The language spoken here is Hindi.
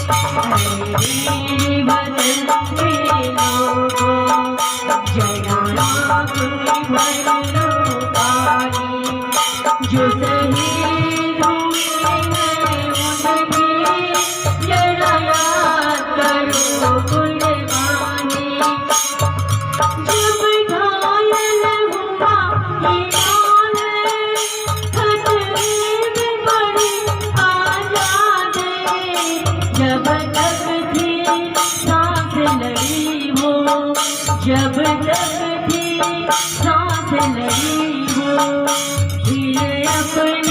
मेरे वतन के लोगों जरा आँख भर लो पानी। जो शहीद हुए हैं उनकी जरा याद करो कुर्बानी। जब घायल हुआ ईमान खतरे में पड़ी आजादी। जब तक थी सांस लड़ी हो, जब तक थी सांस लड़ी हो, फिर अपने